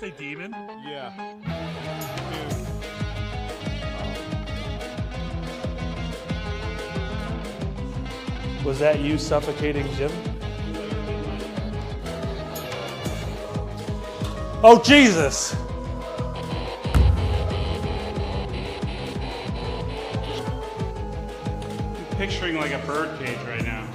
It's a demon? Yeah. Was that you suffocating Jim? Oh, Jesus! I'm picturing like a bird cage right now.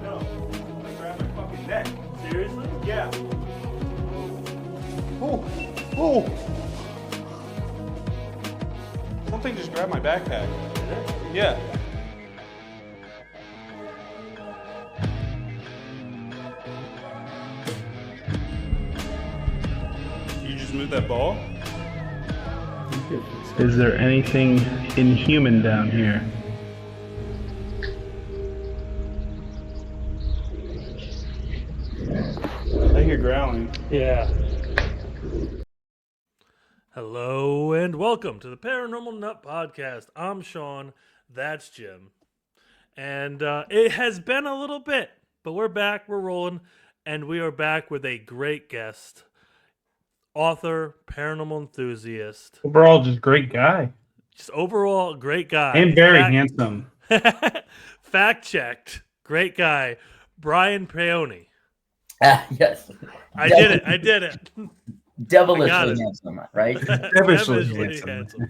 No, I grabbed my fucking neck. Seriously? Yeah. Oh, oh! Something just grabbed my backpack. Yeah. You just moved that ball? Is there anything inhuman down here? I hear growling. Yeah. Hello and welcome to the Paranormal Nut Podcast. I'm Sean. That's Jim. And it has been a little bit, but we're back. We're rolling. And we are back with a great guest. Author, paranormal enthusiast. Overall, just great guy. Just overall, great guy. And very handsome. Fact checked. Great guy. Brian Paone. Yes. I did it. Devilishly I got it. handsome, right? Devilishly handsome.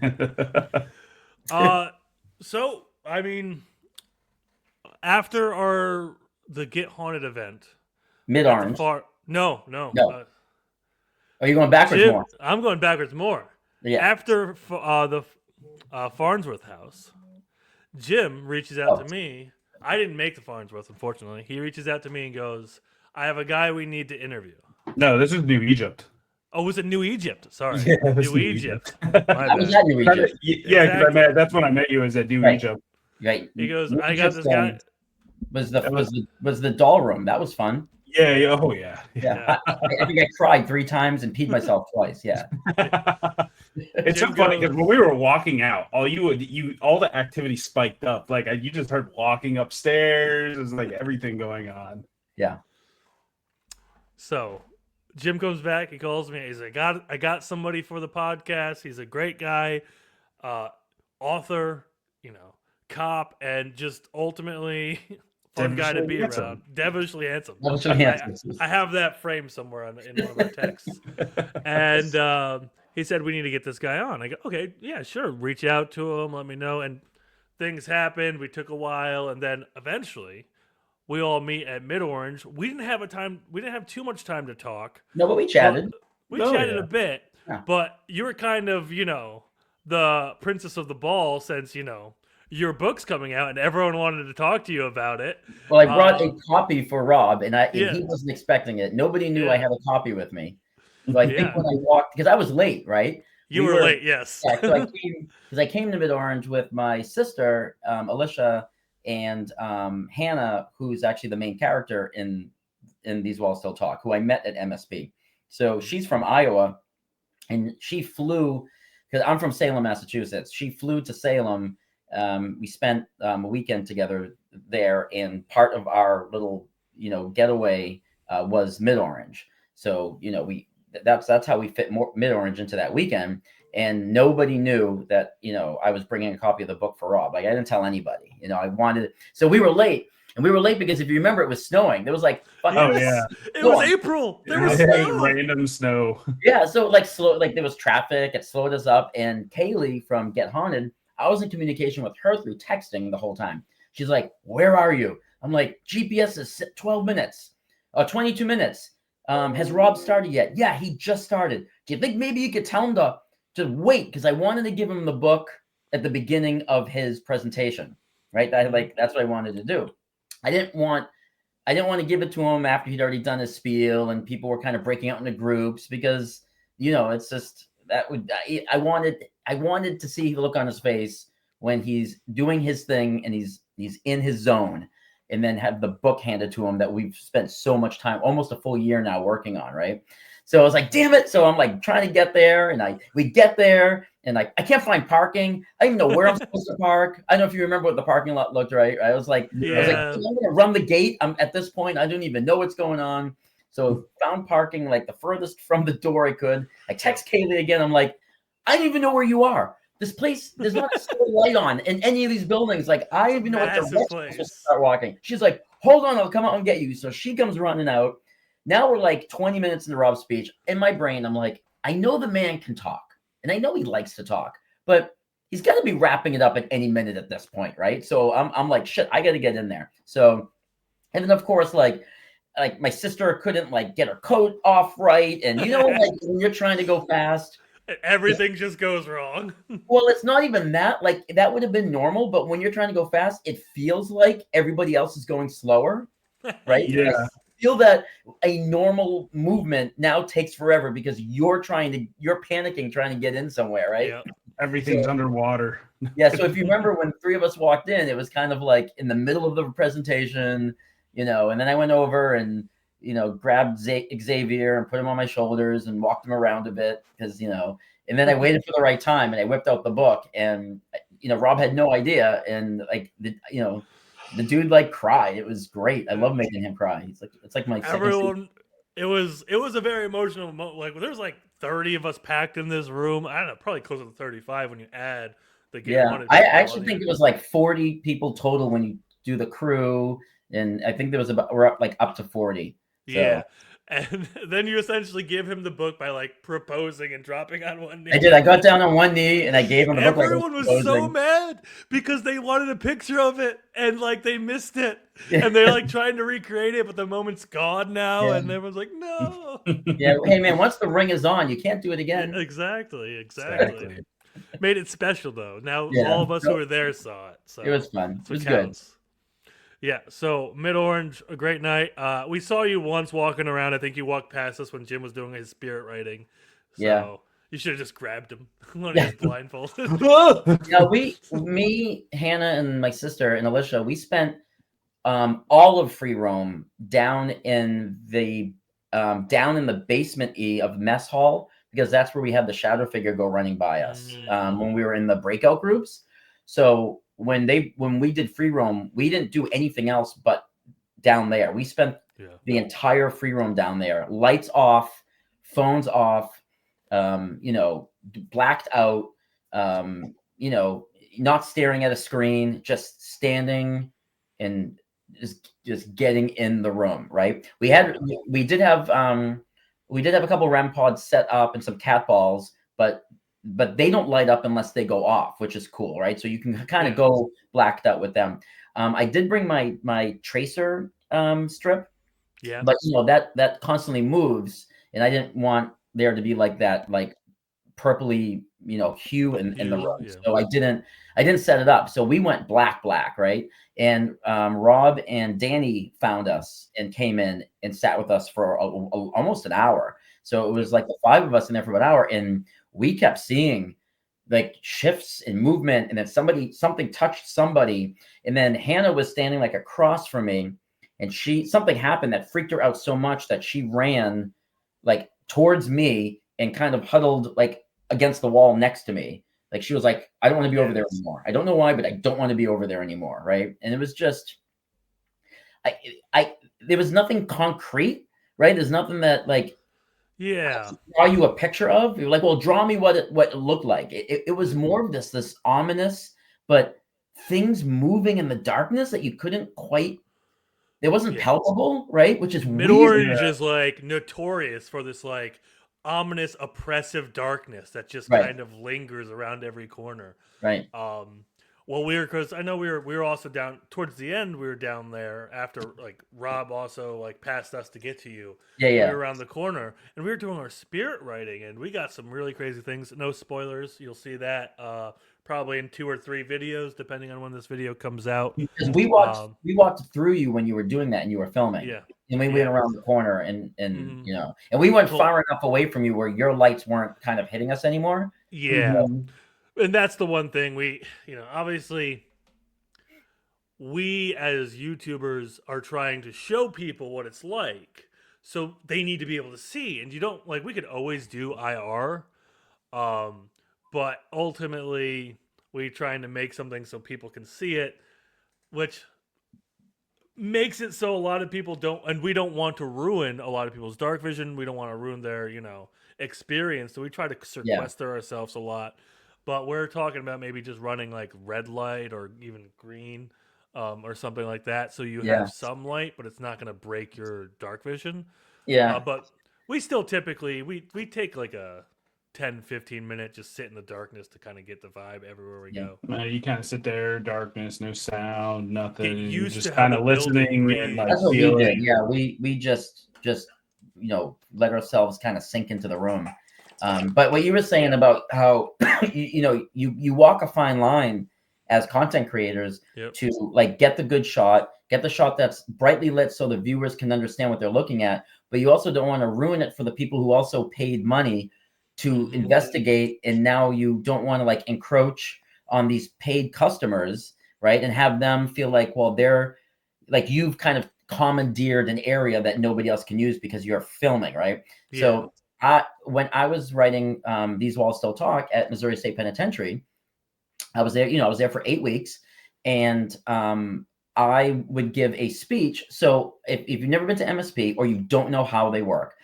So, I mean, after the Get Haunted event. Mid-orange. No. Are you going backwards Jim, more? I'm going backwards more. Yeah. After the Farnsworth house, Jim reaches out to me. I didn't make the Farnsworth, unfortunately. He reaches out to me and goes, I have a guy we need to interview. No, this is New Egypt. Oh, was it New Egypt? Sorry. Yeah, it was New Egypt. I was at New Egypt. Yeah, because Exactly. that's when I met you. Is at New Right. Egypt. Right. He goes, New I got Egypt, this guy. Was the doll room. That was fun. Yeah. Oh yeah. Yeah. I think I cried 3 times and peed myself twice. Yeah. It's Jim so funny goes- because when we were walking out, all the activity spiked up. Like you just heard walking upstairs. There's like everything going on. Yeah. So Jim comes back. He calls me. He's like, I got somebody for the podcast. He's a great guy, author, cop, and just ultimately fun guy to be around. Devilishly handsome. Devilishly handsome. I have that framed somewhere in one of our texts. And he said, we need to get this guy on. I go, okay, yeah, sure. Reach out to him. Let me know. And things happened. We took a while. And then eventually we all meet at Mid-Orange. We didn't have too much time to talk. No, but we chatted. We chatted a bit. Yeah. But you were kind of, the princess of the ball since, your book's coming out and everyone wanted to talk to you about it. Well, I brought a copy for Rob, and Yeah. he wasn't expecting it. Nobody knew Yeah. I had a copy with me. So I think Yeah. when I walked, because I was late, right? You We were late, yes. Yeah, so I came to Mid-Orange with my sister, Alicia, and Hannah, who's actually the main character in These Walls Still Talk, who I met at MSP. So she's from Iowa, and she flew, because I'm from Salem, Massachusetts. She flew to Salem. We spent a weekend together there, and part of our little, getaway was Mid-Orange. So, that's how we fit Mid-Orange into that weekend. And nobody knew that, I was bringing a copy of the book for Rob. Like I didn't tell anybody, so we were late. And we were late because if you remember, it was snowing. There was like fucking It was April. There was snow. Random snow. Yeah, so there was traffic. It slowed us up. And Kaylee from Get Haunted, I was in communication with her through texting the whole time. She's like, "Where are you?" I'm like, "GPS is 12 minutes, 22 minutes. Has Rob started yet?" "Yeah, he just started." "Do you think maybe you could tell him to wait?" Because I wanted to give him the book at the beginning of his presentation, right? That's what I wanted to do. I didn't want to give it to him after he'd already done his spiel and people were kind of breaking out into groups because, it's just I wanted to see the look on his face when he's doing his thing and he's in his zone, and then have the book handed to him that we've spent so much time, almost a full year now, working on, right? So I was like, damn it. So I'm like trying to get there, and we get there, and I can't find parking. I don't even know where I'm supposed to park. I don't know if you remember what the parking lot looked like. I was like, Yeah. I'm gonna run the gate. I'm at this point, I don't even know what's going on. So found parking like the furthest from the door I could. I text Kaylee again. I'm like, I don't even know where you are. This place, there's not a single light on in any of these buildings. Like, I don't even know what Massive direction I'm supposed place. to start walking. She's like, hold on, I'll come out and get you. So she comes running out. Now we're like 20 minutes into Rob's speech. In my brain, I'm like, I know the man can talk, and I know he likes to talk, but he's got to be wrapping it up at any minute at this point, right? So I'm like, shit, I got to get in there. So, and then of course, like my sister couldn't like get her coat off right, and like when you're trying to go fast, everything just goes wrong. well, it's not even that. Like, that would have been normal, but when you're trying to go fast, it feels like everybody else is going slower, right? Yeah. Like, feel that a normal movement now takes forever because you're panicking trying to get in somewhere, right? Yeah. Everything's underwater. Yeah. So if you remember when three of us walked in, it was kind of like in the middle of the presentation, and then I went over and grabbed Xavier and put him on my shoulders and walked him around a bit because and then I waited for the right time and I whipped out the book, and Rob had no idea, and like the dude like cried. It was great. I love making him cry. It's like my everyone. It was a very emotional moment. Like, there was like 30 of us packed in this room. I don't know, probably closer to 35 when you add the Get Haunted. I actually think it was like 40 people total when you do the crew, and I think there was we're up to 40. So. Yeah. And then you essentially give him the book by like proposing and dropping on one knee. I did. I got down on one knee and I gave him the book. Everyone was so mad because they wanted a picture of it and like they missed it. And they're like trying to recreate it, but the moment's gone now, and everyone's like, no. Yeah, hey man, once the ring is on, you can't do it again. Exactly. Made it special though. Now all of us who were there saw it. So it was fun. It was good. good. Yeah, so Mid-Orange, a great night. We saw you once walking around. I think you walked past us when Jim was doing his spirit writing. So you should have just grabbed him when he was blindfolded. Me, Hannah, and my sister and Alicia, we spent all of Free Roam down in the basement of Mess Hall, because that's where we had the shadow figure go running by us when we were in the breakout groups. So when we did Free Roam, we didn't do anything else but down there. We spent the entire Free Roam down there, lights off, phones off, blacked out, not staring at a screen, just standing and just getting in the room. Right. We did have a couple REM pods set up and some cat balls, but they don't light up unless they go off, which is cool, right? So you can kind of go blacked out with them. I did bring my tracer strip, but that constantly moves, and I didn't want there to be like that like purpley hue in the room. So I didn't set it up. So we went black, right? And Rob and Danny found us and came in and sat with us for almost an hour. So it was like the five of us in there for an hour, and we kept seeing like shifts in movement, and then something touched somebody, and then Hannah was standing like across from me, and something happened that freaked her out so much that she ran like towards me and kind of huddled like against the wall next to me. Like, she was like, I don't want to be over there anymore. I don't know why, but I don't want to be over there anymore. Right. And it was just, there was nothing concrete, right? There's nothing that like, draw you a picture of. You're like, well, draw me what it looked like. It was more of this ominous, but things moving in the darkness that you couldn't quite. It wasn't palpable, right? Which is Mid-Orange is like notorious for this like ominous, oppressive darkness that just kind of lingers around every corner. Right. Well, because I know we were also down towards the end. We were down there after like Rob also like passed us to get to you. Yeah. We were around the corner, and we were doing our spirit writing, and we got some really crazy things. No spoilers. You'll see that probably in 2 or 3 videos, depending on when this video comes out. Because we walked through you when you were doing that and you were filming. Yeah. And we went around the corner and and we went far enough away from you where your lights weren't kind of hitting us anymore. Yeah. And that's the one thing we, obviously we as YouTubers are trying to show people what it's like. So they need to be able to see, and you don't like. We could always do IR, but ultimately we're trying to make something so people can see it, which makes it so a lot of people don't, and we don't want to ruin a lot of people's dark vision. We don't want to ruin their, experience. So we try to Yeah. sequester ourselves a lot. But we're talking about maybe just running like red light or even green, or something like that. So you Yeah. have some light, but it's not going to break your dark vision. Yeah. But we still typically, we take like a 10-15 minute just sit in the darkness to kind of get the vibe everywhere we Yeah. go. You kind of sit there, darkness, no sound, nothing. Get used just to how kind the of building listening and breathes. like That's what we did. feeling. Yeah, we just let ourselves kind of sink into the room. But what you were saying about how you walk a fine line as content creators Yep. to like get the good shot, get the shot that's brightly lit so the viewers can understand what they're looking at, but you also don't want to ruin it for the people who also paid money to Mhm. investigate, and now you don't want to like encroach on these paid customers, right? And have them feel like, well, they're like, you've kind of commandeered an area that nobody else can use because you're filming, right? Yeah. So when I was writing These Walls Still Talk at Missouri State Penitentiary, I was there, I was there for 8 weeks, and I would give a speech. So if you've never been to MSP or you don't know how they work,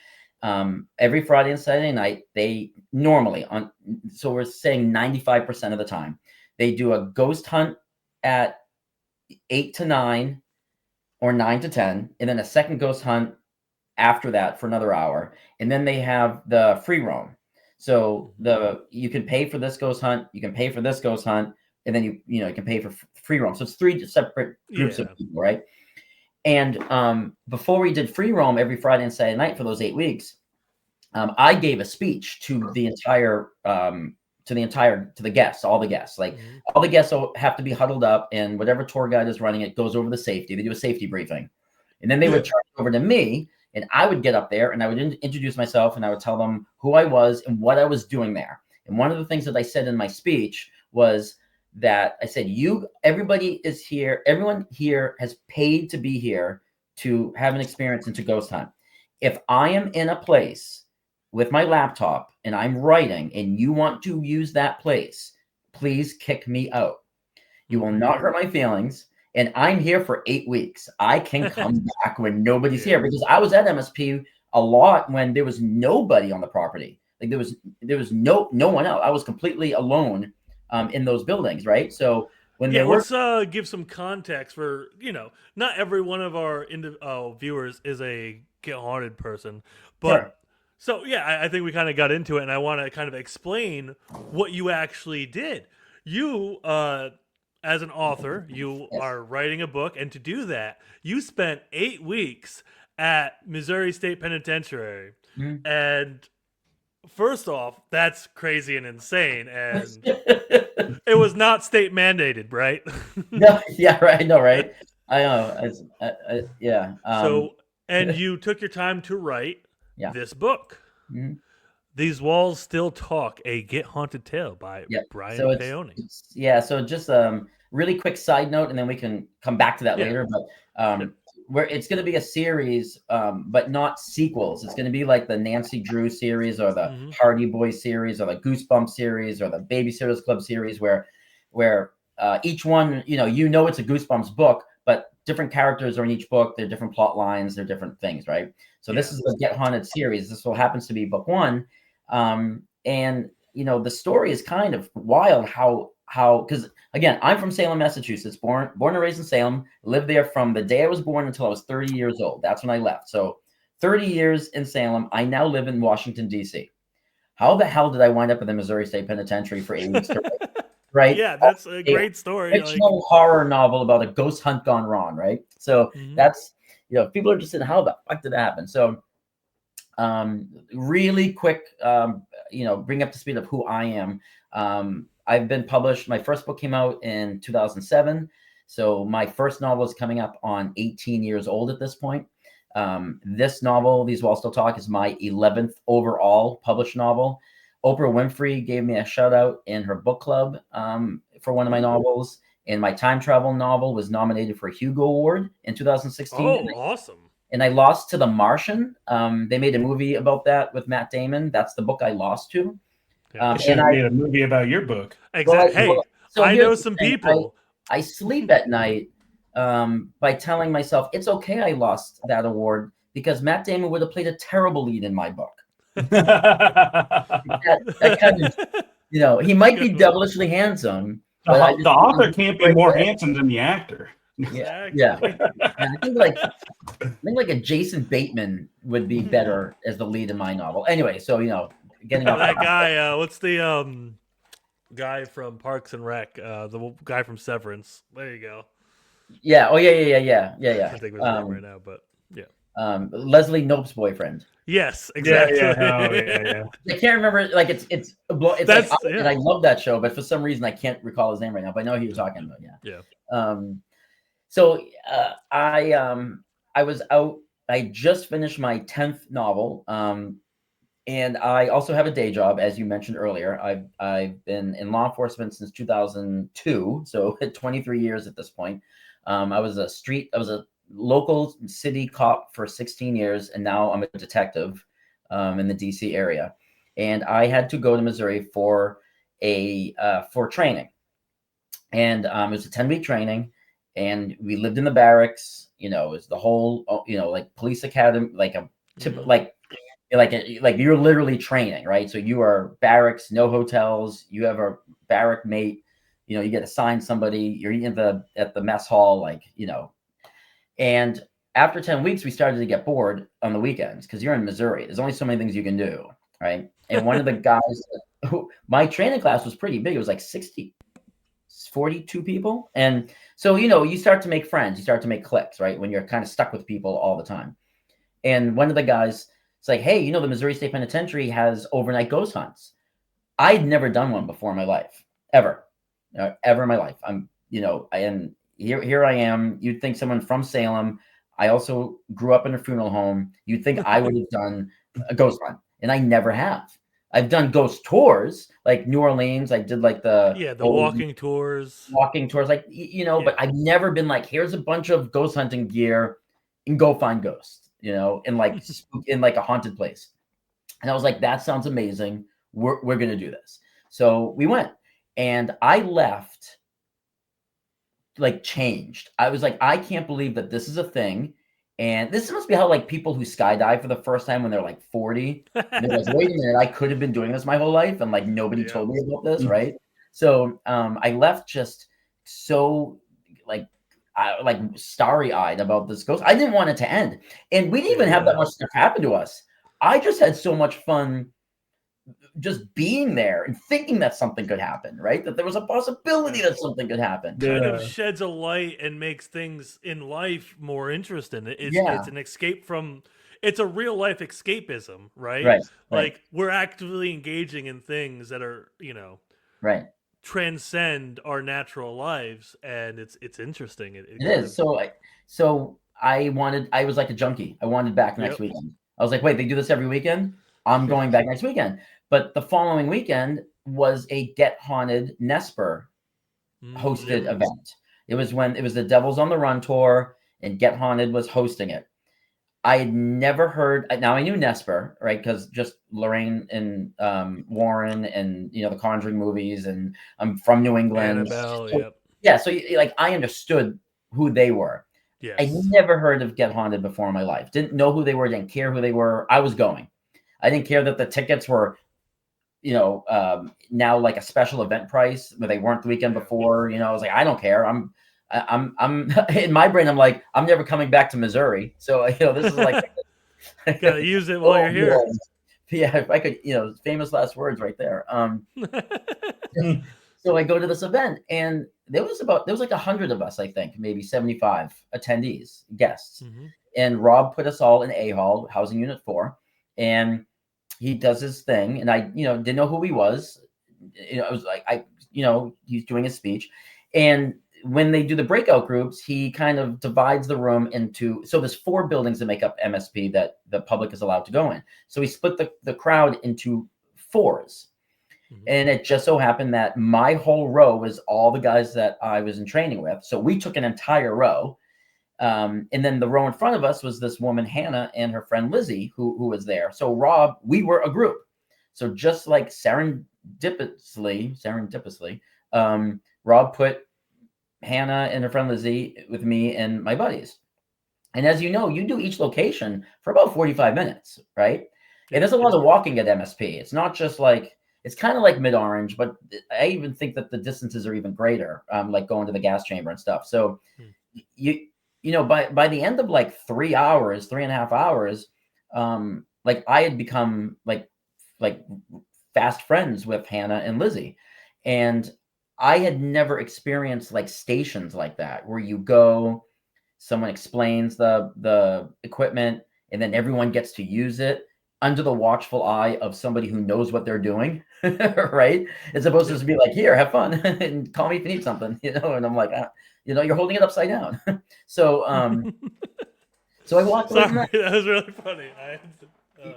every Friday and Saturday night, they normally so we're saying 95% of the time, they do a ghost hunt at 8 to 9 or 9 to 10, and then a second ghost hunt after that for another hour. And then they have the free roam. So you can pay for this ghost hunt, you can pay for this ghost hunt, and then you can pay for free roam. So it's 3 separate groups of people, right? And before we did free roam every Friday and Saturday night for those 8 weeks, I gave a speech to the entire to the guests, all the guests. Like all the guests have to be huddled up, and whatever tour guide is running it goes over the safety. They do a safety briefing, and then they would turn it over to me, and I would get up there and I would introduce myself, and I would tell them who I was and what I was doing there. And one of the things that I said in my speech was that I said, everybody is here. Everyone here has paid to be here to have an experience into ghost hunt. If I am in a place with my laptop and I'm writing and you want to use that place, please kick me out. You will not hurt my feelings. And I'm here for 8 weeks. I can come back when nobody's here, because I was at MSP a lot when there was nobody on the property. Like there was no one else. I was completely alone in those buildings, right? So when let's give some context for not every one of our viewers is a Get Haunted person, but Sure. so I think we kind of got into it, and I want to kind of explain what you actually did. You, as an author, you are writing a book, and to do that, you spent 8 weeks at Missouri State Penitentiary, and first off, that's crazy and insane, and it was not state mandated, right? No, yeah, right. No, right. I know. Yeah. So, and you took your time to write this book. These Walls Still Talk, a Get Haunted Tale by Brian Paone. So just really quick side note, and then we can come back to that later. But it's going to be a series, but not sequels. It's going to be like the Nancy Drew series, or the Hardy Boys series, or the Goosebump series, or the Babysitters Club series, where each one, it's a Goosebumps book, but different characters are in each book. They're different plot lines. They're different things, right? So this is the Get Haunted series. This happens to be book 1. And the story is kind of wild how because again, I'm from Salem, Massachusetts, born and raised in Salem, lived there from the day I was born until I was 30 years old. That's when I left. So 30 years in Salem. I now live in Washington, D.C. How the hell did I wind up in the Missouri State Penitentiary for 8 weeks? Right? Yeah, that's a great story. Fictional horror novel about a ghost hunt gone wrong, right? So that's, people are just saying, how the fuck did that happen? So really quick, bring up to speed of who I am. I've been published. My first book came out in 2007. So my first novel is coming up on 18 years old at this point. This novel, These Walls Still Talk, is my 11th overall published novel. Oprah Winfrey gave me a shout out in her book club for one of my novels. And my time travel novel was nominated for a Hugo Award in 2016. Oh, awesome. and I lost to The Martian. They made a movie about that with Matt Damon. That's the book I lost to. Yeah. They should And have I made a movie about your book. Exactly. Hey, so I here's know the some thing. people. I sleep at night by telling myself it's okay I lost that award because Matt Damon would have played a terrible lead in my book. That kind of, he might be Good one. devilishly handsome, The, but I the just author can't be right more there. handsome than the actor. Exactly. Yeah. And I think like a Jason Bateman would be better as the lead in my novel. Anyway, so getting off That guy, what's the guy from Parks and Rec? The guy from Severance. There you go. Yeah. Oh yeah. I can't think of his name right now, but yeah. Leslie Knope's boyfriend. Yes, exactly. Yeah. I can't remember. Like it's That's- like, yeah. and I love that show, but for some reason I can't recall his name right now. But I know who you're talking about. Yeah. Yeah. So I was out. I just finished my 10th novel. And I also have a day job, as you mentioned earlier. I've been in law enforcement since 2002, so 23 years at this point. I was a local city cop for 16 years, and now I'm a detective in the DC area. And I had to go to Missouri for training, and it was a 10-week training, and we lived in the barracks. It was the whole, like police academy, like a like you're literally training, right? So you are barracks, no hotels. You have a barrack mate. You get assigned somebody. You're eating at the mess hall, And after 10 weeks, we started to get bored on the weekends because you're in Missouri. There's only so many things you can do, right? And one of the guys, my training class was pretty big. It was like 42 people. And so, you start to make friends. You start to make cliques, right? When you're kind of stuck with people all the time. And one of the guys, it's like, hey, the Missouri State Penitentiary has overnight ghost hunts. I'd never done one before in my life, ever in my life. And here I am. You'd think someone from Salem. I also grew up in a funeral home. You'd think I would have done a ghost hunt, and I never have. I've done ghost tours, like New Orleans. I did like the walking tours, but I've never been like, here's a bunch of ghost hunting gear and go find ghosts. In like a haunted place. And I was like, that sounds amazing. We're going to do this. So we went, and I left like changed. I was like, I can't believe that this is a thing. And this must be how like people who skydive for the first time when they're like 40, and they're like, wait a minute, I could have been doing this my whole life. And like, nobody told me about this. Right. So I left just so like starry-eyed about this ghost. I didn't want it to end, and we didn't even have that much stuff happen to us. I just had so much fun just being there and thinking that something could happen, right? That there was a possibility that something could happen. Kind of sheds a light and makes things in life more interesting. It's an escape from. It's a real life escapism, right? Like we're actively engaging in things that are, right, transcend our natural lives, and it's interesting. It is. So I was like a junkie. I wanted back next weekend. I was like, wait, they do this every weekend? I'm going back next weekend. But the following weekend was a Get Haunted Nesper hosted event. It was the Devils on the Run tour, and Get Haunted was hosting it. I had never heard. Now I knew Nesper, right? Because just Lorraine and Warren and the Conjuring movies, and I'm from New England. Annabelle, So like I understood who they were. Yes. I never heard of Get Haunted before in my life. Didn't know who they were. Didn't care who they were. I was going. I didn't care that the tickets were, now like a special event price where they weren't the weekend before. I was like, I don't care. I'm in my brain. I'm like, I'm never coming back to Missouri. So this is like, gotta use it while you're here. Yeah, if I could, famous last words right there. So I go to this event, and there was like 100 of us, I think, maybe 75 attendees, guests. Mm-hmm. And Rob put us all in A Hall, Housing Unit 4, and he does his thing. And I, didn't know who he was. I was like, he's doing his speech. And when they do the breakout groups, he kind of divides the room into, so there's 4 buildings that make up MSP that the public is allowed to go in. So he split the crowd into 4s. Mm-hmm. And it just so happened that my whole row was all the guys that I was in training with. So we took an entire row. And then the row in front of us was this woman, Hannah, and her friend Lizzie, who was there. So Rob, we were a group. So just like serendipitously, Rob put Hannah and her friend Lizzie with me and my buddies. And as you know, you do each location for about 45 minutes, right? And there's a lot of walking at MSP. It's not just like, it's kind of like Mid-Orange, but I even think that the distances are even greater, like going to the gas chamber and stuff. So you know, by the end of like 3 hours, 3.5 hours, like I had become like fast friends with Hannah and Lizzie. And I had never experienced like stations like that where you go, someone explains the equipment, and then everyone gets to use it under the watchful eye of somebody who knows what they're doing, right? As opposed to just be like, here, have fun, and call me if you need something, you know? And I'm like, you know, you're holding it upside down. So, so I walked away from Sorry, that was really funny.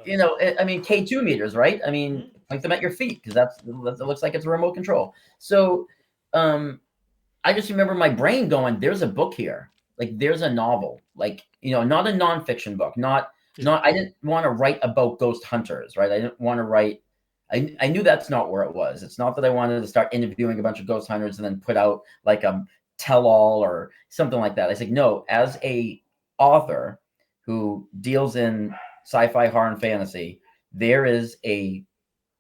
you know, I mean, K2 meters, right? I mean, point them at your feet because it looks like it's a remote control. So, I just remember my brain going, "There's a book here. Like, there's a novel. Like, you know, not a nonfiction book. Not. I didn't want to write about ghost hunters, right? I didn't want to write. I knew that's not where it was. It's not that I wanted to start interviewing a bunch of ghost hunters and then put out like a tell-all or something like that. I said, no, as a author who deals in sci-fi, horror, and fantasy, there's a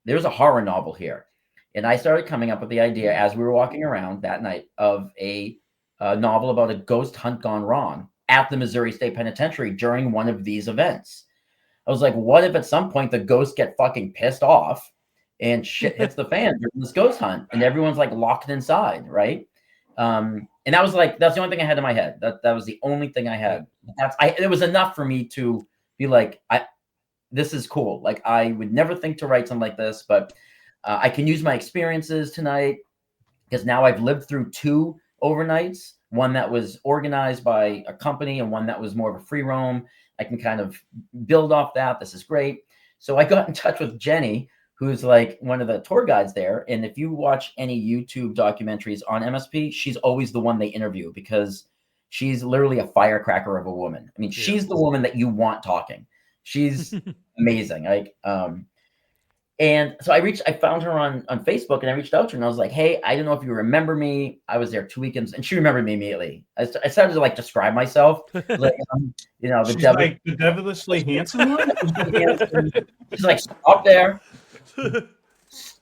horror novel here. And I started coming up with the idea as we were walking around that night of a novel about a ghost hunt gone wrong at the Missouri State Penitentiary during one of these events. I was like, what if at some point the ghosts get fucking pissed off and shit hits the fan during this ghost hunt and everyone's like locked inside, right? And that was like, that's the only thing I had in my head. That was the only thing I had. It was enough for me to be like, this is cool. Like, I would never think to write something like this, but I can use my experiences tonight because now I've lived through 2 overnights, one that was organized by a company and one that was more of a free roam. I can kind of build off that. This is great. So I got in touch with Jenny, who's like one of the tour guides there. And if you watch any YouTube documentaries on MSP, she's always the one they interview because she's literally a firecracker of a woman. I mean, she's the woman that you want talking. She's amazing. Like, and so I found her on Facebook and I reached out to her and I was like, hey, I don't know if you remember me. I was there 2 weekends and she remembered me immediately. I started to like describe myself. Like, you know, She's like the devilishly handsome one. She's like, stop there.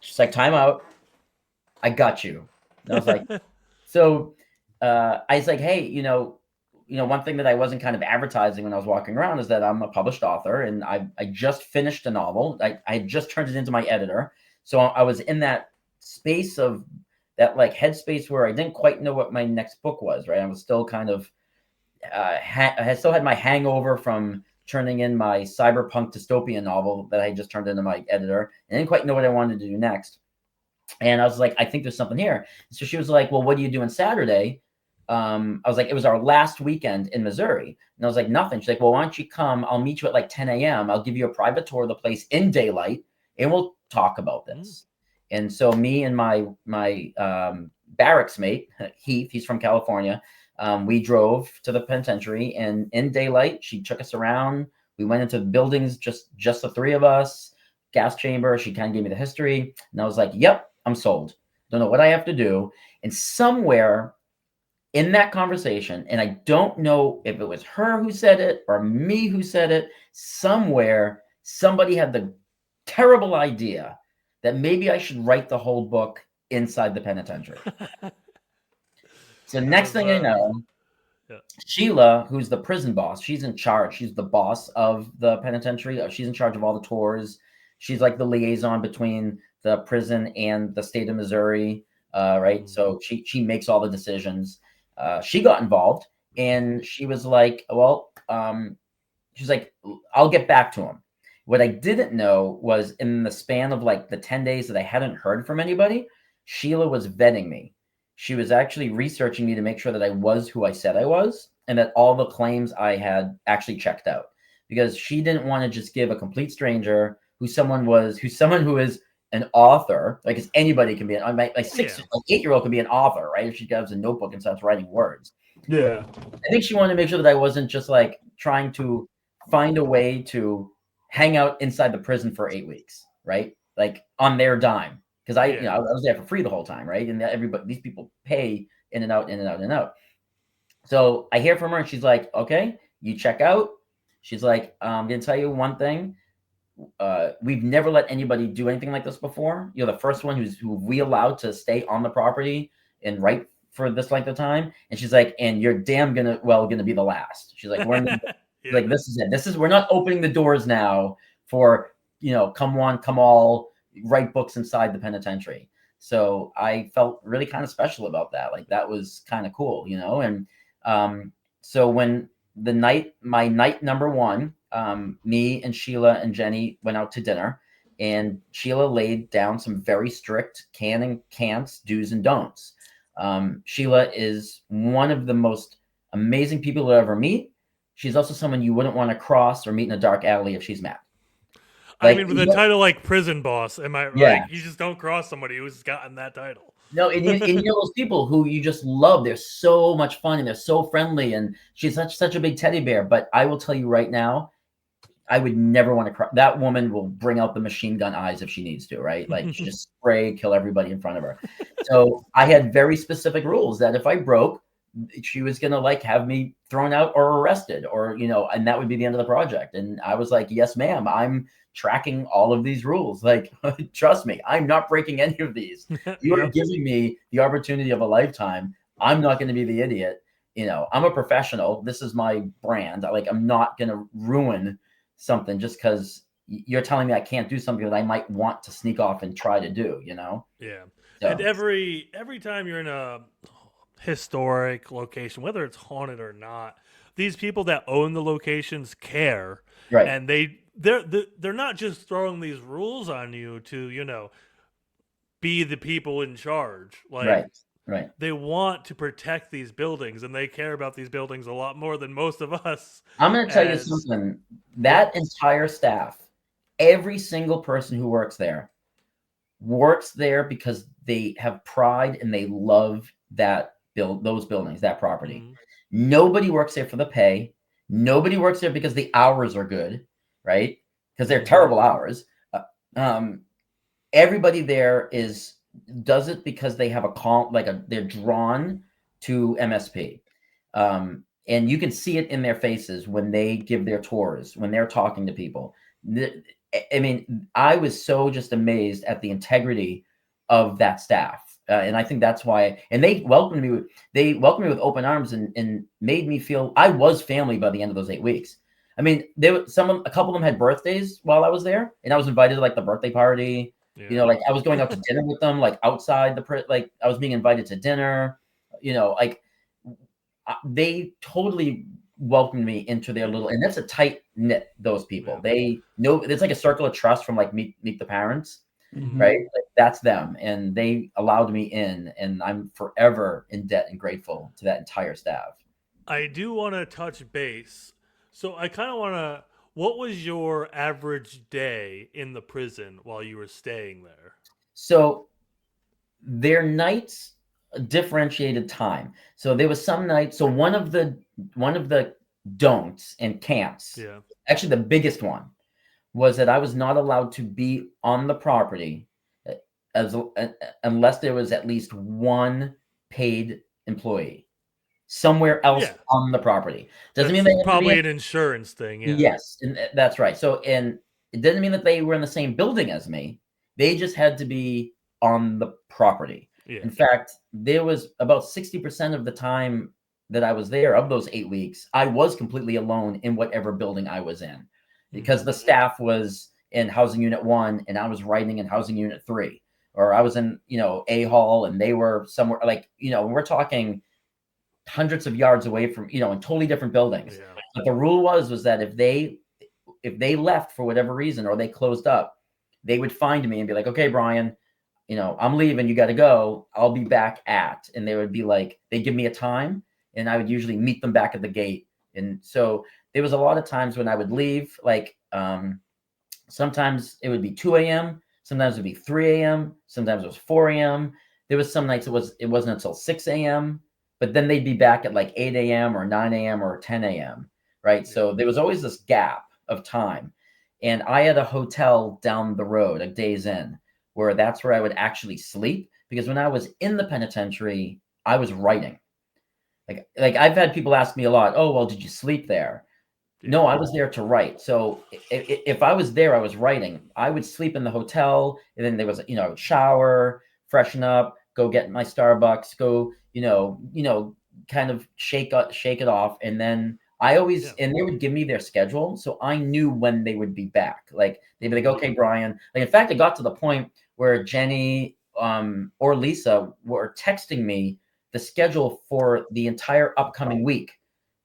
She's like, time out. I got you. And I was like, so I was like, hey, you know, one thing that I wasn't kind of advertising when I was walking around is that I'm a published author and I just finished a novel. I had just turned it into my editor. So I was in that space of that like headspace where I didn't quite know what my next book was, right? I was still kind of, I still had my hangover from turning in my cyberpunk dystopian novel that I just turned into my editor. And I didn't quite know what I wanted to do next. And I was like, I think there's something here. So she was like, well, what are you doing Saturday? I was like, it was our last weekend in Missouri. And I was like, nothing. She's like, well, why don't you come? I'll meet you at like 10 a.m. I'll give you a private tour of the place in daylight and we'll talk about this. And so me and my barracks mate, Heath, he's from California. We drove to the penitentiary and in daylight, she took us around. We went into the buildings, just the 3 of us, gas chamber. She kind of gave me the history. And I was like, yep, I'm sold. Don't know what I have to do. And somewhere in that conversation, and I don't know if it was her who said it or me who said it, somewhere somebody had the terrible idea that maybe I should write the whole book inside the penitentiary. So next thing I know, Sheila, who's the prison boss, she's in charge. She's the boss of the penitentiary. She's in charge of all the tours. She's like the liaison between the prison and the state of Missouri, right? So she makes all the decisions. She got involved and she was like, well, she's like, I'll get back to him. What I didn't know was in the span of like the 10 days that I hadn't heard from anybody, Sheila was vetting me. She was actually researching me to make sure that I was who I said I was and that all the claims I had actually checked out, because she didn't want to just give a complete stranger who's someone who is an author, like as anybody can be. My 8-year-old can be an author, right? If she grabs a notebook and starts writing words. Yeah. I think she wanted to make sure that I wasn't just like trying to find a way to hang out inside the prison for 8 weeks, right? Like on their dime. Because I was there for free the whole time, right? And these people pay in and out, in and out, in and out. So I hear from her and she's like, okay, you check out. She's like, I'm gonna tell you one thing. We've never let anybody do anything like this before. You're the first one who we allowed to stay on the property and write for this length of time. And she's like, and you're gonna be the last. She's like, like, this is it. We're not opening the doors now for, come one, come all, write books inside the penitentiary. So I felt really kind of special about that. Like that was kind of cool, And so when my night number one, me and Sheila and Jenny went out to dinner, and Sheila laid down some very strict can and can'ts, do's and don'ts. Sheila is one of the most amazing people you'll ever meet. She's also someone you wouldn't want to cross or meet in a dark alley if she's mad. I mean, with a title like prison boss, am I right? Yeah. You just don't cross somebody who's gotten that title. No, and you know those people who you just love. They're so much fun and they're so friendly, and she's such a big teddy bear. But I will tell you right now, I would never want to cross. That woman will bring out the machine gun eyes if she needs to, right? Like she just spray, kill everybody in front of her. So I had very specific rules that if I broke, she was gonna like have me thrown out or arrested, or and that would be the end of the project. And I was like, yes, ma'am, I'm tracking all of these rules. Like, trust me, I'm not breaking any of these. You are giving me the opportunity of a lifetime. I'm not going to be the idiot. I'm a professional. This is my brand. I'm not going to ruin something just because you're telling me I can't do something that I might want to sneak off and try to do, Yeah. So. And every time you're in a historic location, whether it's haunted or not, these people that own the locations care. Right. And they're not just throwing these rules on you to, be the people in charge. Like, right. They want to protect these buildings, and they care about these buildings a lot more than most of us. I'm going to tell you something. That entire staff, every single person who works there because they have pride and they love those buildings, that property. Mm-hmm. Nobody works there for the pay. Nobody works there because the hours are good, right? Because they're terrible hours. Everybody there does it because they have they're drawn to MSP. And you can see it in their faces when they give their tours, when they're talking to people. I mean, I was so just amazed at the integrity of that staff. And I think that's why, and they welcomed me with open arms and made me feel I was family by the end of those 8 weeks. I mean, a couple of them had birthdays while I was there, and I was invited to the birthday party. Yeah. I was going out to dinner with them, outside I was being invited to dinner, they totally welcomed me into their little, and that's a tight knit, those people. Yeah. They know it's like a circle of trust from meet the parents. Mm-hmm. Right? That's them. And they allowed me in, and I'm forever in debt and grateful to that entire staff. I do want to touch base. So I kind of want to, what was your average day in the prison while you were staying there? So their nights differentiated time. So there was some nights. So one of the don'ts and can'ts, actually the biggest one, was that I was not allowed to be on the property unless there was at least one paid employee somewhere else on the property. Doesn't mean they probably an insurance thing. Yeah. Yes, and that's right. So, and it didn't mean that they were in the same building as me. They just had to be on the property. Yeah. In fact, there was about 60% of the time that I was there, of those 8 weeks, I was completely alone in whatever building I was in. Because the staff was in housing unit 1 and I was writing in housing unit 3, or I was in, A hall and they were somewhere we're talking hundreds of yards away from, in totally different buildings. Yeah. But the rule was that if they left for whatever reason, or they closed up, they would find me and be like, okay, Brian, I'm leaving, you got to go. I'll be back at, and they would be like, they give me a time, and I would usually meet them back at the gate. And so there was a lot of times when I would leave, sometimes it would be 2 a.m., sometimes it would be 3 a.m., sometimes it was 4 a.m. There was some nights it wasn't until 6 a.m. but then they'd be back at like 8 a.m. or 9 a.m. or 10 a.m. Right. So there was always this gap of time. And I had a hotel down the road, a Days Inn, where that's where I would actually sleep. Because when I was in the penitentiary, I was writing. Like I've had people ask me a lot, oh, well, did you sleep there? No, I was there to write. So if I was there, I was writing. I would sleep in the hotel, and then there was, I would shower, freshen up, go get my Starbucks, go, kind of shake it off, and then and they would give me their schedule, so I knew when they would be back. Like they'd be like, okay, Brian. Like in fact, it got to the point where Jenny or Lisa were texting me the schedule for the entire upcoming week,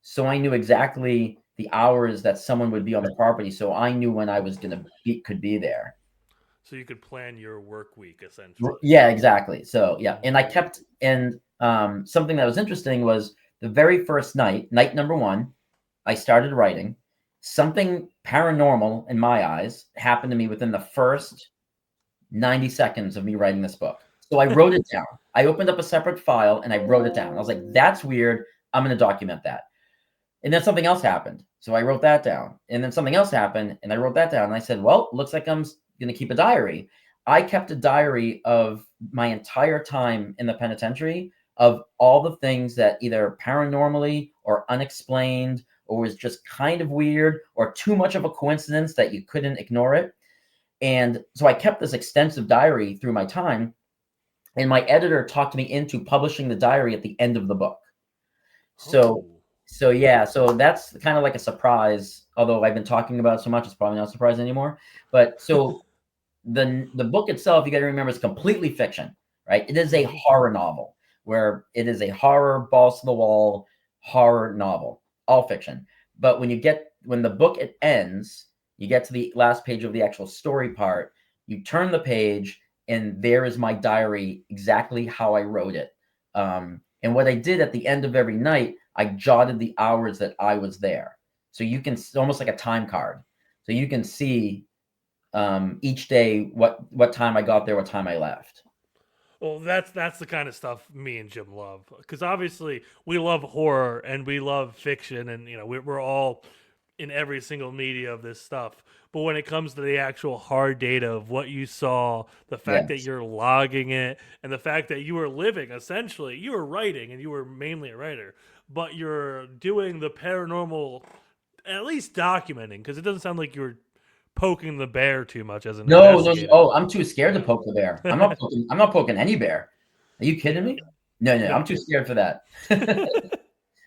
so I knew exactly the hours that someone would be on the property, so I knew when I was could be there. So you could plan your work week essentially. Yeah, exactly. So yeah, and I kept something that was interesting was the very first night number 1, I started writing. Something paranormal in my eyes happened to me within the first 90 seconds of me writing this book. So I wrote it down. I opened up a separate file and I wrote it down. I was like, that's weird. I'm going to document that. And then something else happened. So I wrote that down. And then something else happened and I wrote that down. And I said, well, looks like I'm going to keep a diary. I kept a diary of my entire time in the penitentiary, of all the things that either paranormally or unexplained or was just kind of weird or too much of a coincidence that you couldn't ignore it. And so I kept this extensive diary through my time. And my editor talked me into publishing the diary at the end of the book. So yeah, so that's kind of like a surprise, although I've been talking about it so much, it's probably not a surprise anymore. But so the book itself, you got to remember, is completely fiction, right? It is a horror novel, where it is a horror, balls to the wall horror novel, all fiction. But when the book ends, you get to the last page of the actual story part, you turn the page, and there is my diary, exactly how I wrote it. And what I did at the end of every night, I jotted the hours that I was there. So you can, almost like a time card. So you can see each day what time I got there, what time I left. Well, that's the kind of stuff me and Jim love, because obviously we love horror and we love fiction, and we're all in every single media of this stuff. But when it comes to the actual hard data of what you saw, the fact that you're logging it, and the fact that you were living, essentially, you were writing, and you were mainly a writer, but you're doing the paranormal, at least documenting, because it doesn't sound like you were poking the bear too much as an investigator. Oh, I'm too scared to poke the bear. I'm not poking any bear. Are you kidding me? No, I'm too scared for that.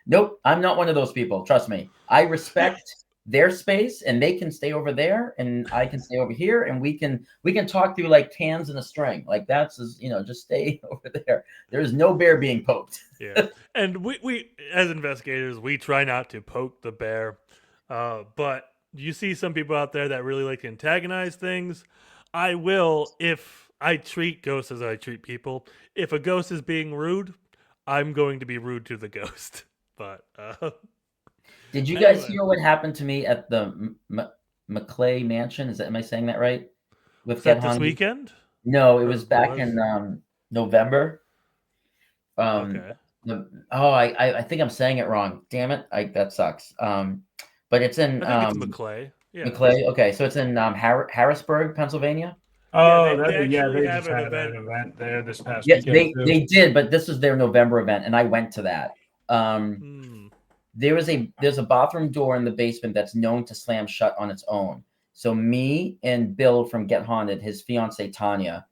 Nope, I'm not one of those people. Trust me. I respect their space, and they can stay over there, and I can stay over here, and we can talk through like cans and a string. Like that's just stay over there. There is no bear being poked. Yeah, and we as investigators, we try not to poke the bear, but you see some people out there that really like to antagonize things. I will, if I treat ghosts as I treat people. If a ghost is being rude, I'm going to be rude to the ghost. But did you guys hear what happened to me at the McClay Mansion? Am I saying that right? Was that this weekend? No, it was back in November. Okay. I think I'm saying it wrong. Damn it! That sucks. But it's in I think it's McClay. Yeah. McClay. Okay, so it's in Harrisburg, Pennsylvania. Oh, they they have just an had an event there this past Yes, weekend. they did, but this was their November event, and I went to that. There's a bathroom door in the basement that's known to slam shut on its own. So me and Bill from Get Haunted, his fiance Tanya,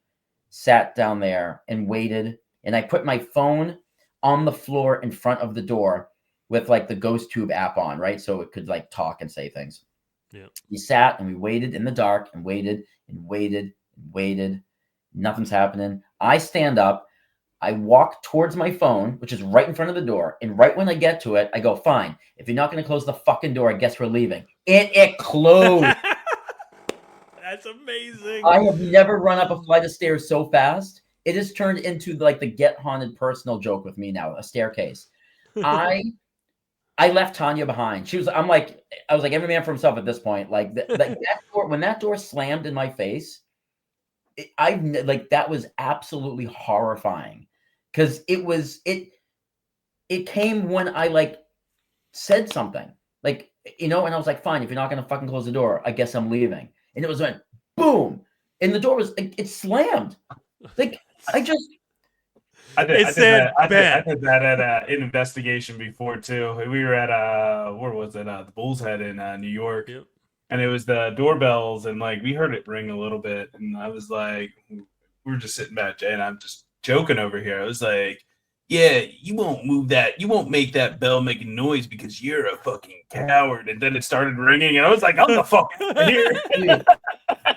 sat down there and waited, and I put my phone on the floor in front of the door with like the Ghost Tube app on, right? So it could like talk and say things. Yeah. We sat and we waited in the dark and waited and waited and waited. Nothing's happening. I stand up. I walk towards my phone, which is right in front of the door. And right when I get to it, I go, fine. If you're not going to close the fucking door, I guess we're leaving. It closed. That's amazing. I have never run up a flight of stairs so fast. It has turned into like the Get Haunted personal joke with me now, a staircase. I left Tanya behind. I was like every man for himself at this point. Like that door, when that door slammed in my face, that was absolutely horrifying, because it came when I like said something, like, and I was like, fine, if you're not gonna fucking close the door, I guess I'm leaving. And it was like, boom, and the door was it slammed. Like I just I did It said that. I bet. did that at an investigation before too. We were at where was it? The Bull's Head in New York, Yep. and it was the doorbells, and like we heard it ring a little bit, and I was like, we were just sitting back, Jay, and I'm just joking over here. I was like, yeah, you won't move that, you won't make that bell make a noise because you're a fucking coward. And then it started ringing, and I was like, I'm the fuck here. Dude,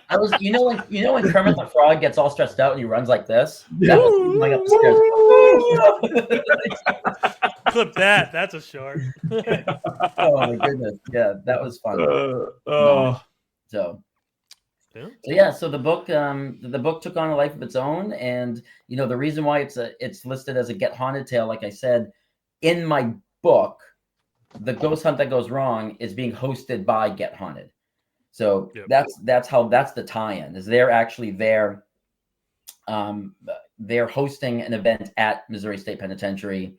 I was, when Kermit the Frog gets all stressed out and he runs like this. That was going up the stairs. Clip that. That's a short. Oh my goodness, yeah, that was fun. So the book took on a life of its own, and the reason why it's listed as a Get Haunted tale, like I said, in my book, the ghost hunt that goes wrong is being hosted by Get Haunted. So that's the tie-in. Is they're actually there. They're hosting an event at Missouri State Penitentiary,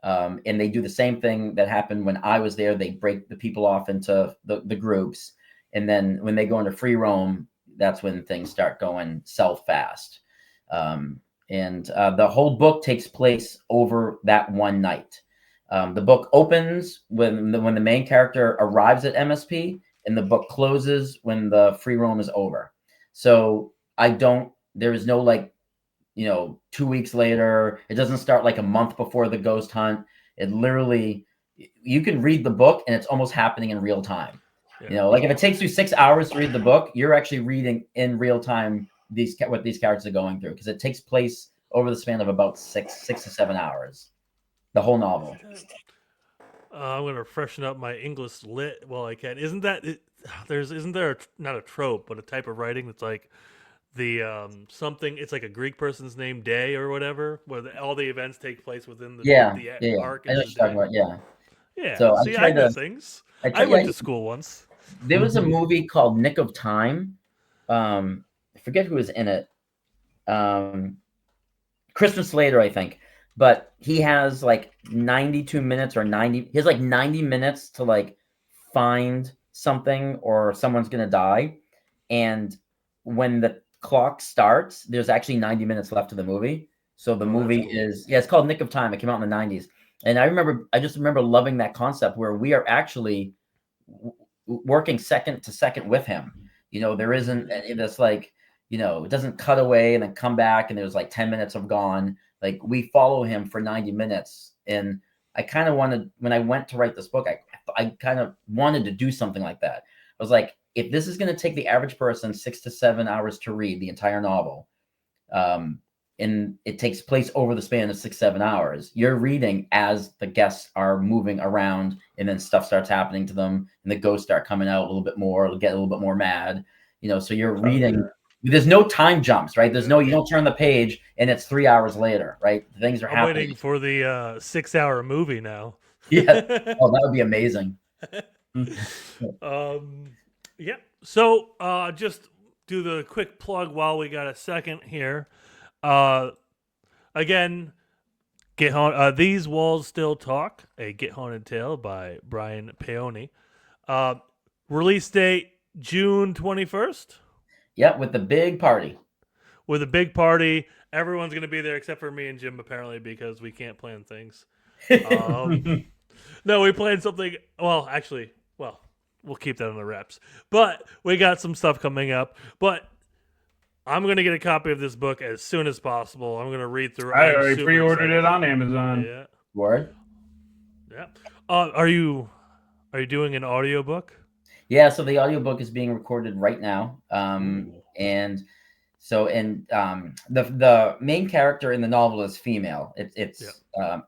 and they do the same thing that happened when I was there. They break the people off into the groups, and then when they go into free roam, that's when things start going south fast. And the whole book takes place over that one night. The book opens when the main character arrives at MSP, and the book closes when the free roam is over. So there is no 2 weeks later. It doesn't start like a month before the ghost hunt. It literally, you can read the book and it's almost happening in real time. Yeah. Like if it takes you 6 hours to read the book, you're actually reading in real time what these characters are going through, because it takes place over the span of about 6 to 7 hours, the whole novel. I'm gonna freshen up my English lit while I can. Isn't there not a trope, but a type of writing that's like the something? It's like a Greek person's name, day or whatever, where all the events take place within the arc. I know what you're talking about. Yeah. So see, I know things. I went to school once. There was a movie called Nick of Time. I forget who was in it. Christmas Slater, I think. But he has like 92 minutes or 90. He has like 90 minutes to like find something or someone's going to die. And when the clock starts, there's actually 90 minutes left of the movie. So the movie it's called Nick of Time. It came out in the 90s. And I just remember loving that concept where we are actually working second to second with him. There isn't this like, it doesn't cut away and then come back and there's like 10 minutes of gone. Like we follow him for 90 minutes. And I kind of wanted, when I went to write this book, I kind of wanted to do something like that. I was like, if this is going to take the average person 6 to 7 hours to read the entire novel, and it takes place over the span of 6-7 hours, you're reading as the guests are moving around, and then stuff starts happening to them, and the ghosts start coming out a little bit more, it'll get a little bit more mad, so you're reading. There's no time jumps, right? You don't turn the page and it's 3 hours later, right? Things are happening. Waiting for the 6-hour movie now. Yeah. Oh, that would be amazing. Yeah. So just do the quick plug while we got a second here. Again, These Walls Still Talk, a Get Haunted tale by Brian Paone. Release date June 21st. Yeah, with the big party. With a big party. Everyone's going to be there except for me and Jim, apparently, because we can't plan things. No, we planned something. Well, actually, we'll keep that on the wraps. But we got some stuff coming up. But I'm going to get a copy of this book as soon as possible. I'm going to read through it. I already pre-ordered it on Amazon. Yeah. Word? Yeah. Are you doing an audiobook? Yeah, so the audiobook is being recorded right now. And so the main character in the novel is female.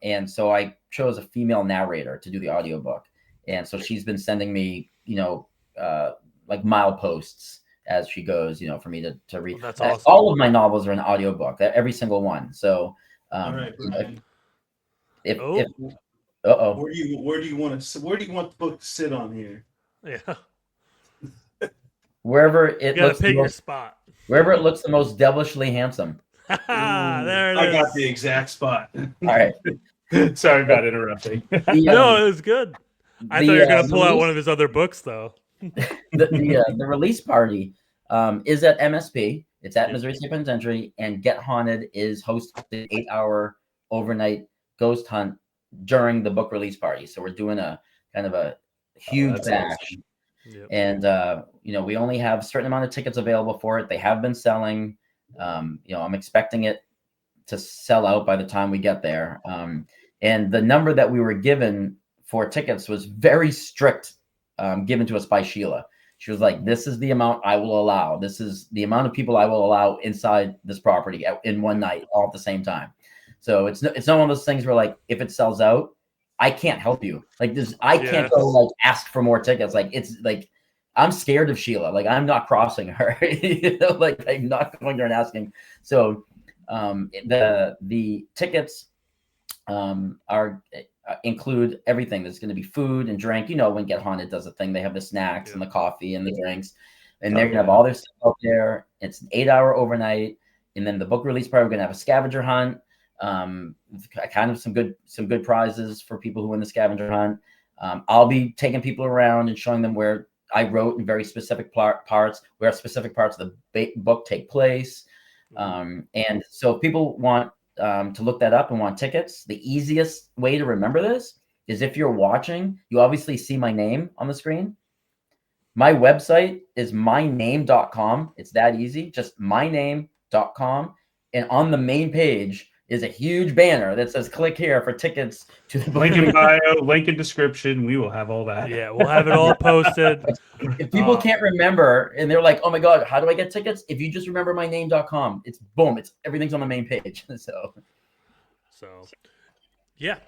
And so I chose a female narrator to do the audiobook. And so she's been sending me, like mileposts as she goes, for me to read. That's awesome. All of my novels are an audiobook, every single one. So All right, Brian. Where do you want the book to sit on here? Yeah. Wherever it looks pick your spot. Wherever it looks the most devilishly handsome. There it is. I got the exact spot. All right. Sorry about interrupting. No, it was good. I thought you were gonna pull out release- one of his other books, though. the release party is at MSP. It's at Yep. Missouri State Penitentiary, and Get Haunted is hosting an 8-hour overnight ghost hunt during the book release party. So we're doing a kind of a huge that's bash. awesome. Yep. And we only have a certain amount of tickets available for it. They have been selling. I'm expecting it to sell out by the time we get there. And the number that we were given for tickets was very strict, given to us by Sheila. She was like, "This is the amount I will allow. This is the amount of people I will allow inside this property in one night, all at the same time." So it's not one of those things where, like, if it sells out, I can't help you. Like this, I can't go like ask for more tickets. Like it's like I'm scared of Sheila. Like I'm not crossing her. Like I'm not going there and asking. So the tickets are include everything. There's going to be food and drink. When Get Haunted does a thing, they have the snacks and the coffee and the drinks, and they're going to have all their stuff out there. It's an 8-hour overnight, and then the book release party, we're going to have a scavenger hunt. Kind of some good prizes for people who win the scavenger hunt. I'll be taking people around and showing them where I wrote in very specific parts, where specific parts of the book take place. And so if people want to look that up and want tickets, the easiest way to remember this is if you're watching, you obviously see my name on the screen. My website is myname.com. It's that easy, just myname.com. And on the main page is a huge banner that says click here for tickets to the Link in bio, link in description. We will have all that. Yeah, we'll have it all posted. If people can't remember and they're like, "Oh my God, how do I get tickets?" If you just remember myname.com, it's boom, it's everything's on the main page. So yeah.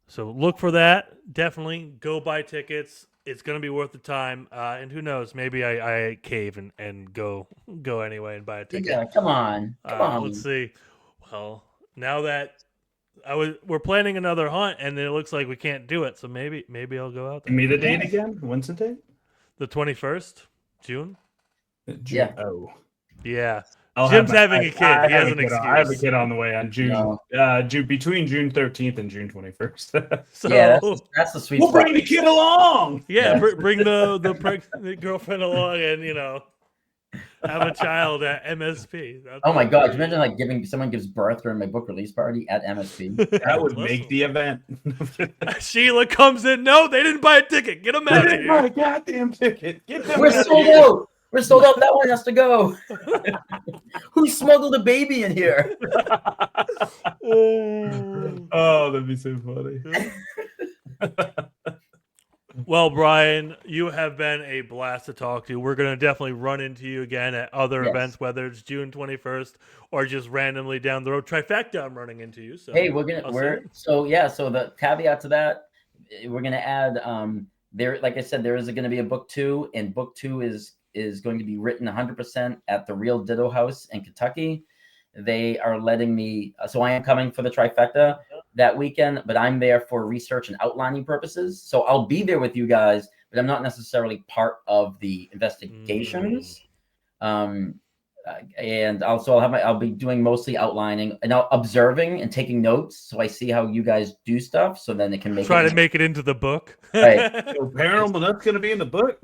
So look for that. Definitely go buy tickets. It's gonna be worth the time. And who knows, maybe I cave and go anyway and buy a ticket. yeah, come on. Let's see. Well, now that we're planning another hunt and it looks like we can't do it, so maybe I'll go out there. Give me the date again. When's the date? The 21st, June. Yeah. Oh. Yeah. I'll Jim's have having a kid. He has an excuse. I have a kid on the way on June. No. Between June 13th and June 21st. So, Yeah, that's the sweet We'll spot. bring the kid along. yeah, bring the pregnant girlfriend along and have a child at MSP. Oh my God! You imagine like someone gives birth during my book release party at MSP. That would make the event. Sheila comes in. No, they didn't buy a ticket. Get them out of here. My goddamn ticket. Get them We're out of sold here. out. We're sold out. That one has to go. Who smuggled a baby in here? Oh, that'd be so funny. Well, Brian, you have been a blast to talk to. We're going to definitely run into you again at other events, whether it's June 21st or just randomly down the road. Trifecta, I'm running into you. So Hey, so the caveat to that, we're gonna add there, like I said, there is going to be a book 2, and book 2 is going to be written 100% at the Real Ditto House in Kentucky. They are letting me, so I am coming for the trifecta that weekend, but I'm there for research and outlining purposes. So I'll be there with you guys, but I'm not necessarily part of the investigations. And also I'll be doing mostly outlining and observing and taking notes, so I see how you guys do stuff, so then it can make to make it into the book. Right. So Paranormal, that's going to be in the book.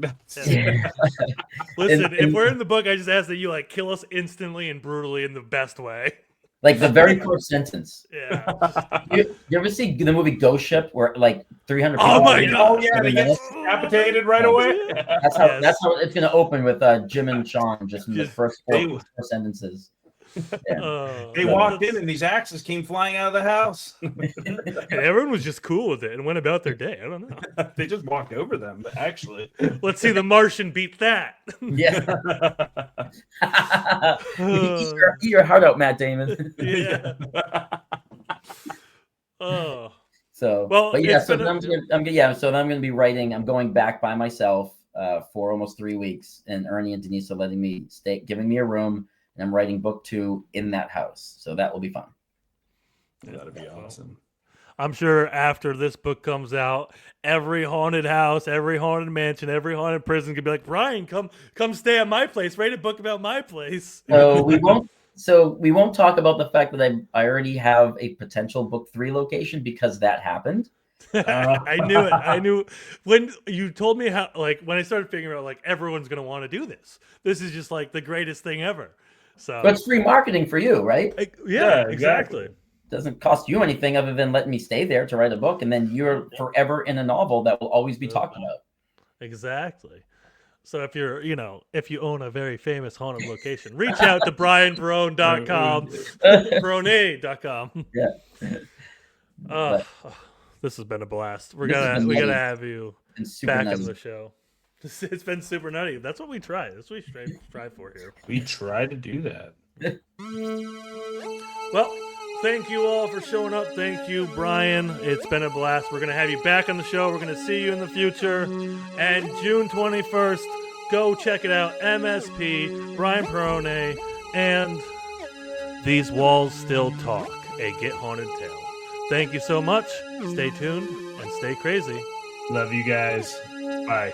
Listen, if we're in the book, I just ask that you kill us instantly and brutally in the best way. Like the very first sentence. Yeah. You ever see the movie Ghost Ship, where 300 people? Oh my God. Oh yeah, they get decapitated right away. That's how it's going to open with Jim and Sean just in the first four sentences. Yeah. They walked in and these axes came flying out of the house. And everyone was just cool with it and went about their day. I don't know. They just walked over them, but actually. Let's see the Martian beat that. Yeah. Eat your heart out, Matt Damon. Yeah. Oh. So, well, but yeah, so I'm going to be writing. I'm going back by myself for almost 3 weeks, and Ernie and Denise are letting me stay, giving me a room. And I'm writing book 2 in that house. So that will be fun. That'll be awesome. I'm sure after this book comes out, every haunted house, every haunted mansion, every haunted prison could be like, Brian, come stay at my place. Write a book about my place. So we So we won't talk about the fact that I already have a potential book 3 location because that happened. I knew it. I knew when you told me how, like, when I started figuring out, like, everyone's going to want to do this. This is just like the greatest thing ever. So, But it's free marketing for you, right? yeah, exactly. exactly. Doesn't cost you anything other than letting me stay there to write a book, and then you're forever in a novel that will always be talked about. Exactly. So if you're, if you own a very famous haunted location, reach out to brianpaone.com, Paone.com. Yeah. This has been a blast. We This has gotta been nutty. have you And super back nutty. on the show. It's been super nutty. That's what we try. That's what we strive for here. We try to do that. Well, thank you all for showing up. Thank you, Brian. It's been a blast. We're going to have you back on the show. We're going to see you in the future. And June 21st, go check it out. MSP, Brian Paone, and These Walls Still Talk, a Get Haunted tale. Thank you so much. Stay tuned and stay crazy. Love you guys. Bye.